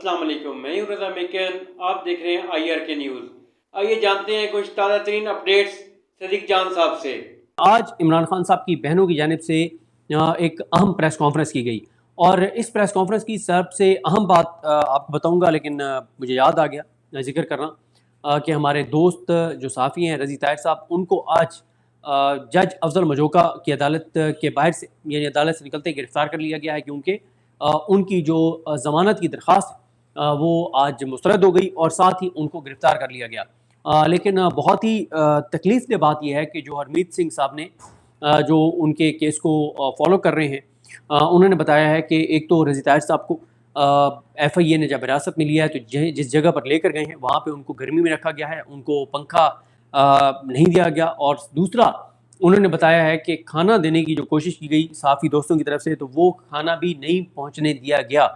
अस्सलाम वालेकुम, मैं हूं रज़ा मेकन। आप देख रहे हैं IRK न्यूज़। आइए जानते हैं कुछ ताज़ा तरीन अपडेट्स सदीक जान साहब से। आज इमरान खान साहब की बहनों की जानिब से एक अहम प्रेस कॉन्फ्रेंस की गई और इस प्रेस कॉन्फ्रेंस की सबसे अहम बात आपको बताऊंगा, लेकिन मुझे याद आ गया जिक्र करना कि हमारे दोस्त जो सहाफ़ी हैं रज़ी ताहिर साहब, उनको आज जज अफजल मजोका की अदालत के बाहर से यानी अदालत से निकलते गिरफ्तार कर लिया गया है, क्योंकि उनकी जो ज़मानत की दरख्वास्त वो आज मुस्तरद हो गई और साथ ही उनको गिरफ्तार कर लिया गया। लेकिन बहुत ही तकलीफ दह बात यह है कि जो हरमीत सिंह साहब ने जो उनके केस को फॉलो कर रहे हैं, उन्होंने बताया है कि एक तो रज़ी ताहिर साहब को FIA ने जब हिरासत में लिया है तो जिस जगह पर लेकर गए हैं वहाँ पे उनको गर्मी में रखा गया है, उनको पंखा नहीं दिया गया, और दूसरा उन्होंने बताया है कि खाना देने की जो कोशिश की गई साफ़ी दोस्तों की तरफ से तो वो खाना भी नहीं पहुँचने दिया गया,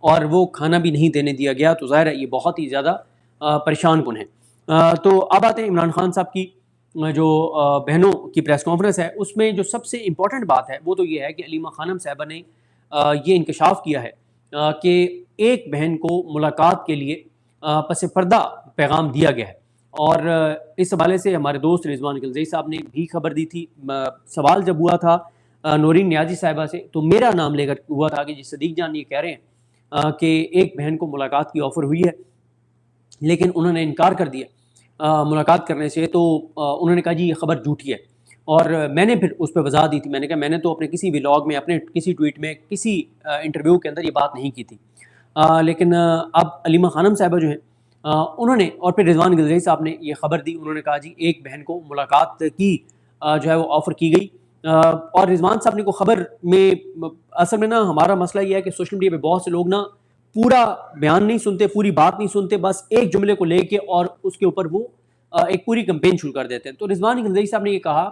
और वो खाना भी नहीं देने दिया गया, तो ज़ाहिर है ये बहुत ही ज़्यादा परेशान कुन है। तो अब आते हैं इमरान खान साहब की जो बहनों की प्रेस कॉन्फ्रेंस है, उसमें जो सबसे इम्पॉर्टेंट बात है वो तो ये है कि अलीमा खानम साहिबा ने ये इंकशाफ किया है कि एक बहन को मुलाकात के लिए पस पर्दा पैगाम दिया गया है, और इस हवाले से हमारे दोस्त रिजवान गिलज़ई साहब ने भी खबर दी थी। सवाल जब हुआ था नौरीन नियाज़ी साहिबा से तो मेरा नाम लेकर हुआ था कि जी सदीक जान ये कह रहे हैं कि एक बहन को मुलाकात की ऑफ़र हुई है, लेकिन उन्होंने इनकार कर दिया मुलाकात करने से। तो उन्होंने कहा जी ये खबर झूठी है, और मैंने फिर उस पर वज़ाहत दी थी। मैंने कहा मैंने तो अपने किसी व्लॉग में, अपने किसी ट्वीट में, किसी इंटरव्यू के अंदर ये बात नहीं की थी। लेकिन अब अलीमा खानम साहिबा जो हैं उन्होंने, और फिर रिजवान गिलज़ई साहब ने ये खबर दी। उन्होंने कहा जी एक बहन को मुलाकात की जो है वो ऑफ़र की गई, और रिजवान साहब ने को खबर में असल में ना हमारा मसला ये है कि सोशल मीडिया पे बहुत से लोग ना पूरा बयान नहीं सुनते, पूरी बात नहीं सुनते, बस एक जुमले को लेके और उसके ऊपर वो एक पूरी कैंपेन शुरू कर देते हैं। तो रिजवान गिलज़ई साहब ने ये कहा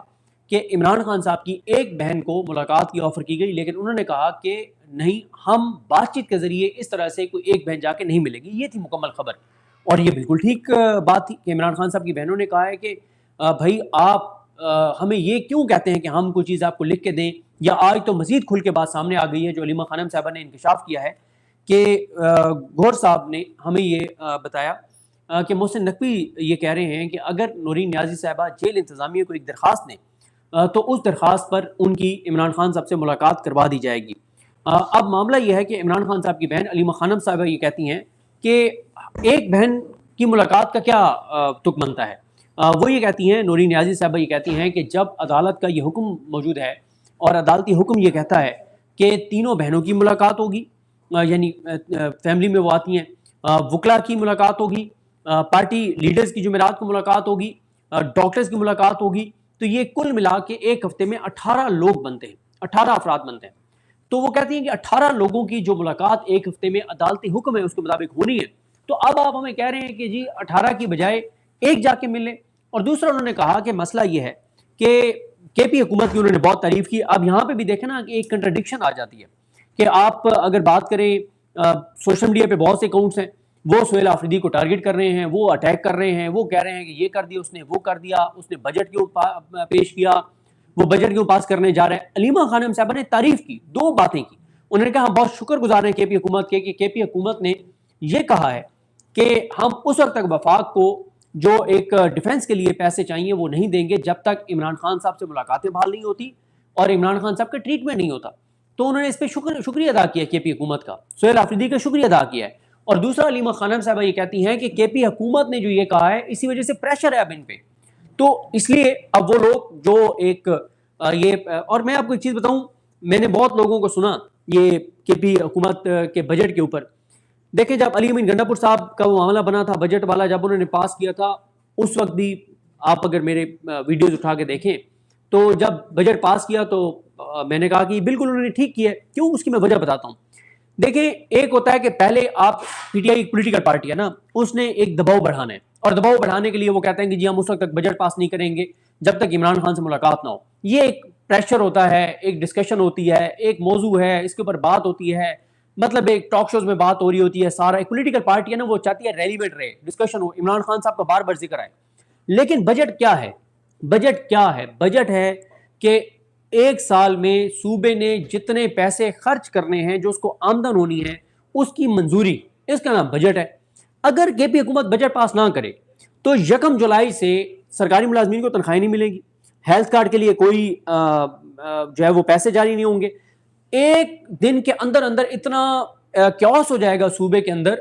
कि इमरान खान साहब की एक बहन को मुलाकात की ऑफ़र की गई, लेकिन उन्होंने कहा कि नहीं, हम बातचीत के ज़रिए इस तरह से कोई एक बहन जाके नहीं मिलेगी। ये थी मुकम्मल खबर, और ये बिल्कुल ठीक बात थी कि इमरान खान साहब की बहनों ने कहा है कि भाई आप हमें ये क्यों कहते हैं कि हम कोई चीज़ आपको लिख के दें, या आज तो मज़ीद खुल के बात सामने आ गई है जो अलीमा खानम साहबा ने इंकशाफ किया है कि गौहर साहब ने हमें ये बताया कि मोहसिन नकवी ये कह रहे हैं कि अगर नौरीन नियाज़ी साहिबा जेल इंतज़ामिया को एक दरख्वास्त दें तो उस दरख्वास्त पर उनकी इमरान खान साहब से मुलाकात करवा दी जाएगी। अब मामला यह है कि इमरान खान साहब की बहन अलीमा खानम साहिबा ये कहती हैं कि एक बहन की मुलाकात का क्या तुक बनता है। वो ये कहती हैं, नौरीन नियाज़ी साहिबा ये कहती हैं कि जब अदालत का ये हुक्म मौजूद है और अदालती हुक्म ये कहता है कि तीनों बहनों की मुलाकात होगी, यानी फैमिली में वो आती हैं, वकला की मुलाकात होगी, पार्टी लीडर्स की जुमेरात को मुलाकात होगी, डॉक्टर्स की मुलाकात होगी, तो ये कुल मिला के एक हफ्ते में 18 लोग बनते हैं, 18 अफराद बनते हैं। तो वो कहती हैं कि 18 लोगों की जो मुलाकात एक हफ्ते में अदालती हुक्म है उसके मुताबिक होनी है, तो अब आप हमें कह रहे हैं कि जी 18 की बजाय एक जाके मिले। और दूसरा उन्होंने कहा कि मसला ये है कि KP हुकूमत की उन्होंने बहुत तारीफ की। अब यहाँ पे भी देखें ना कि एक कंट्रडिक्शन आ जाती है कि आप अगर बात करें, सोशल मीडिया पे बहुत से अकाउंट्स हैं, वो सुहेल आफरीदी को टारगेट कर रहे हैं, वो अटैक कर रहे हैं, वो कह रहे हैं कि ये कर दिया उसने, वो कर दिया उसने, बजट क्यों पेश किया, वो बजट क्यों पास करने जा रहा है। अलीमा खानम साहबा ने तारीफ की, दो बातें की। उन्होंने कहा हम बहुत शुक्रगुजार हैं KP हुकूमत के कि KP हुकूमत ने ये कहा है कि हम उस वक्त तक वफाक को जो एक डिफेंस के लिए पैसे चाहिए वो नहीं देंगे जब तक इमरान खान साहब से मुलाकातें बहाल नहीं होती और इमरान खान साहब का ट्रीटमेंट नहीं होता। तो उन्होंने इस पर शुक्रिया अदा किया KP हुकूमत का, सुहेल आफरीदी का शुक्रिया अदा किया है। और दूसरा, अलीमा खानम साहबा ये कहती हैं कि KP हुकूमत ने जो ये कहा है इसी वजह से प्रेशर है अब इन पे, तो इसलिए अब वो लोग जो एक ये, और मैं आपको एक चीज़ बताऊं, मैंने बहुत लोगों को सुना ये KP हुकूमत के बजट के ऊपर। देखें, जब अली अमीन गंडापुर साहब का वो मामला बना था बजट वाला, जब उन्होंने पास किया था, उस वक्त भी आप अगर मेरे वीडियोस उठा के देखें तो जब बजट पास किया तो मैंने कहा कि बिल्कुल उन्होंने ठीक किया। क्यों, उसकी मैं वजह बताता हूँ। देखिए, एक होता है कि पहले आप PTI एक पॉलिटिकल पार्टी है ना, उसने एक दबाव बढ़ाना है, और दबाव बढ़ाने के लिए वो कहते हैं कि जी हम उस वक्त तक बजट पास नहीं करेंगे जब तक इमरान खान से मुलाकात ना हो। ये एक प्रेशर होता है, एक डिस्कशन होती है, एक मौजू है, इसके ऊपर बात होती है, मतलब एक टॉक शोज में बात हो रही होती है। सारा एक पॉलिटिकल पार्टी है ना, वो चाहती है रेलिवेंट रहे, डिस्कशन हो, इमरान खान साहब का बार बार जिक्र आए। लेकिन बजट क्या है? बजट क्या है? बजट है कि एक साल में सूबे ने जितने पैसे खर्च करने हैं, जो उसको आमदन होनी है, उसकी मंजूरी اس کا نام بجٹ ہے. اگر کے پی حکومت بجٹ پاس نہ کرے تو 1 جولائی سے سرکاری ملازمین کو تنخواہیں نہیں ملیں گی, ہیلتھ کارڈ کے لیے کوئی جو ہے وہ پیسے جاری نہیں ہوں گے. ایک دن کے اندر اندر اتنا کیوس ہو جائے گا صوبے کے اندر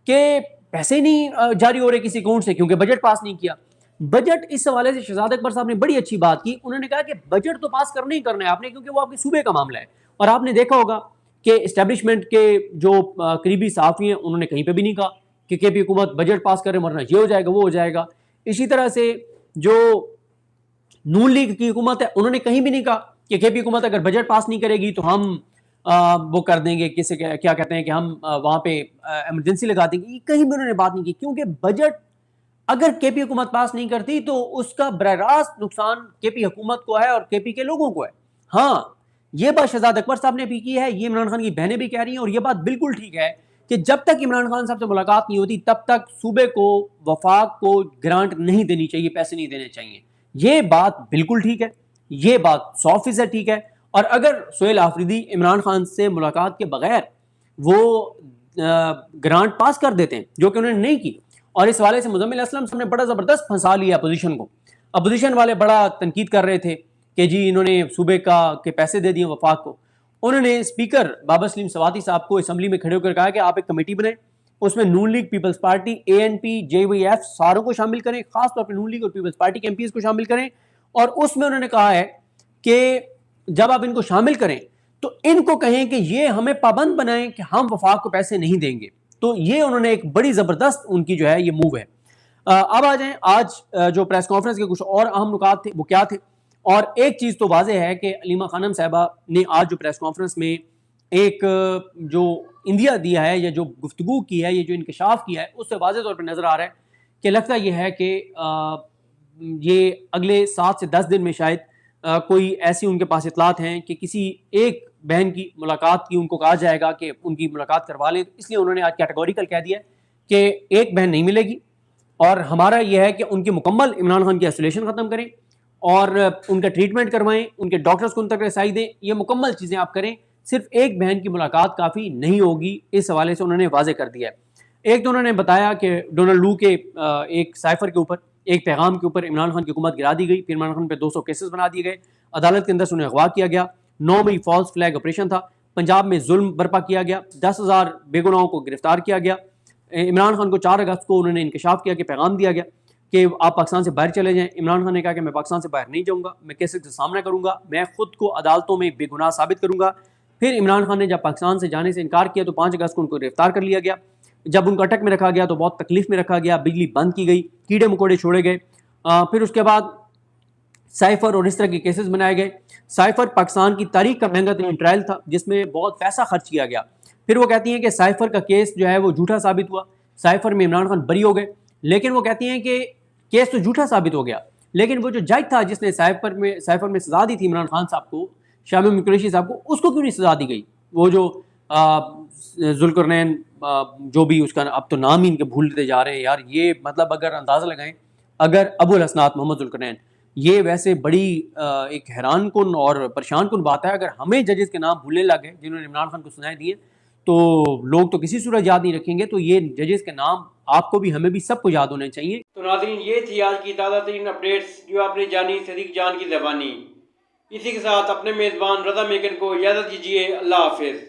کہ پیسے نہیں جاری ہو رہے کسی اکاؤنٹ سے, کیونکہ بجٹ پاس نہیں کیا. بجٹ اس حوالے سے شہزاد اکبر صاحب نے بڑی اچھی بات کی. انہوں نے کہا کہ بجٹ تو پاس کرنا ہی کرنا ہے آپ نے, کیونکہ وہ آپ کے صوبے کا معاملہ ہے. اور آپ نے دیکھا ہوگا کہ اسٹیبلشمنٹ کے جو قریبی صحافی ہیں انہوں نے کہیں پہ بھی نہیں کہا کہ کے پی حکومت بجٹ پاس کرے ورنہ یہ ہو جائے گا وہ ہو جائے گا. اسی طرح سے جو نون لیگ کی حکومت ہے انہوں نے کہیں بھی نہیں کہا کہ کے پی حکومت اگر بجٹ پاس نہیں کرے گی تو ہم وہ کر دیں گے, کسے کیا کہتے ہیں کہ ہم وہاں پہ ایمرجنسی لگا دیں گے. کہیں بھی انہوں نے بات نہیں کی, کیونکہ بجٹ اگر کے پی حکومت پاس نہیں کرتی تو اس کا براہ راست نقصان کے پی حکومت کو ہے اور کے پی کے لوگوں کو ہے. ہاں یہ بات شہزاد اکبر صاحب نے بھی کی ہے, یہ عمران خان کی بہنیں بھی کہہ رہی ہیں, اور یہ بات بالکل ٹھیک ہے کہ جب تک عمران خان صاحب سے ملاقات نہیں ہوتی تب تک صوبے کو وفاق کو گرانٹ نہیں دینی چاہیے, پیسے نہیں دینے چاہیے. یہ بات بالکل ٹھیک ہے, یہ بات 100% ٹھیک ہے. اور اگر سہیل آفریدی عمران خان سے ملاقات کے بغیر وہ گرانٹ پاس کر دیتے ہیں, جو کہ انہوں نے نہیں کی, اور اس حوالے سے مزمل اسلم صاحب نے بڑا زبردست پھنسا لیا اپوزیشن کو. اپوزیشن والے بڑا تنقید کر رہے تھے کہ جی انہوں نے صوبے کے پیسے دے دیے وفاق کو. انہوں نے اسپیکر بابا سلیم سواتی صاحب کو اسمبلی میں کھڑے ہو کر کہا کہ آپ ایک کمیٹی بنائیں, اس میں نون لیگ, پیپلز پارٹی, اے این پی, جے وی ایف ساروں کو شامل کریں, خاص طور پہ نون لیگ اور پیپلز پارٹی کے ایم پیز کو شامل کریں. اور اس میں انہوں نے کہا ہے کہ جب آپ ان کو شامل کریں تو ان کو کہیں کہ یہ ہمیں پابند بنائیں کہ ہم وفاق کو پیسے نہیں دیں گے. تو یہ انہوں نے ایک بڑی زبردست ان کی جو ہے یہ موو ہے. اب آ جائیں آج جو پریس کانفرنس کے کچھ اور اہم نکات تھے وہ کیا تھے. اور ایک چیز تو واضح ہے کہ علیمہ خانم صاحبہ نے آج جو پریس کانفرنس میں ایک جو اندیا دیا ہے یا جو گفتگو کی ہے, یہ جو انکشاف کیا ہے, اس سے واضح طور پہ نظر آ رہا ہے کہ لگتا یہ ہے کہ یہ اگلے 7 سے 10 دن میں شاید کوئی ایسی ان کے پاس اطلاعات ہیں کہ کسی ایک بہن کی ملاقات کی ان کو کہا جائے گا کہ ان کی ملاقات کروا لیں. اس لیے انہوں نے آج کیٹیگوریکل کہہ دیا کہ ایک بہن نہیں ملے گی, اور ہمارا یہ ہے کہ ان کی مکمل عمران خان کی آئسولیشن ختم کریں اور ان کا ٹریٹمنٹ کروائیں, ان کے ڈاکٹرز کو ان تک رسائی دیں, یہ مکمل چیزیں آپ کریں, صرف ایک بہن کی ملاقات کافی نہیں ہوگی. اس حوالے سے انہوں نے واضح کر دیا ہے. ایک تو انہوں نے بتایا کہ ڈونلڈ لو کے ایک سائفر کے اوپر, ایک پیغام کے اوپر عمران خان کی حکومت گرا دی گئی, پھر عمران خان پہ 200 کیسز بنا دیے گئے, عدالت کے اندر سے انہیں اغوا کیا گیا. 9 مئی فالس فلیگ آپریشن تھا, پنجاب میں ظلم برپا کیا گیا, 10,000 بے گناہوں کو گرفتار کیا گیا. عمران خان کو 4 اگست کو انہوں نے انکشاف کیا کہ پیغام دیا گیا کہ آپ پاکستان سے باہر چلے جائیں. عمران خان نے کہا کہ میں پاکستان سے باہر نہیں جاؤں گا, میں کیسز کا سامنا کروں گا, میں خود کو عدالتوں میں بے گناہ ثابت کروں گا. پھر عمران خان نے جب پاکستان سے جانے سے انکار کیا تو 5 اگست کو ان کو گرفتار کر لیا گیا. جب ان کو اٹک میں رکھا گیا تو بہت تکلیف میں رکھا گیا, بجلی بند کی گئی, کیڑے مکوڑے چھوڑے گئے. پھر اس کے بعد سائفر اور اس طرح کے کیسز بنائے گئے. سائفر پاکستان کی تاریخ کا مہنگا ترین ٹرائل تھا جس میں بہت پیسہ خرچ کیا گیا. پھر وہ کہتی ہیں کہ سائفر کا کیس جو ہے وہ جھوٹا ثابت ہوا, سائفر میں عمران خان بری ہو گئے. لیکن وہ کہتی ہیں کہ کیس تو جھوٹا ثابت ہو گیا, لیکن وہ جو جج تھا جس نے سائفر میں سزا دی تھی عمران خان صاحب کو, شاہ محمود قریشی صاحب کو, اس کو کیوں نہیں سزا دی گئی؟ وہ جو ذوالقرنین جو بھی اس کا اب تو نام ہی ان کے بھولتے جا رہے ہیں یار. یہ مطلب اگر اندازہ لگائیں, اگر ابو الحسنات محمد ذوالقرنین, یہ ویسے بڑی ایک حیران کن اور پریشان کن بات ہے. اگر ہمیں ججز کے نام بھولنے لگے جنہوں نے عمران خان کو سزائیں دی ہیں تو لوگ تو کسی صورت یاد نہیں رکھیں گے, تو یہ ججز کے نام آپ کو بھی ہمیں بھی سب کو یاد ہونے چاہیے. تو ناظرین یہ تھی آج کی تازہ ترین اپڈیٹس جو آپ نے جانی صدیق جان کی زبانی. اسی کے ساتھ اپنے میزبان رضا میکن کو اجازت دیجیے. اللہ حافظ.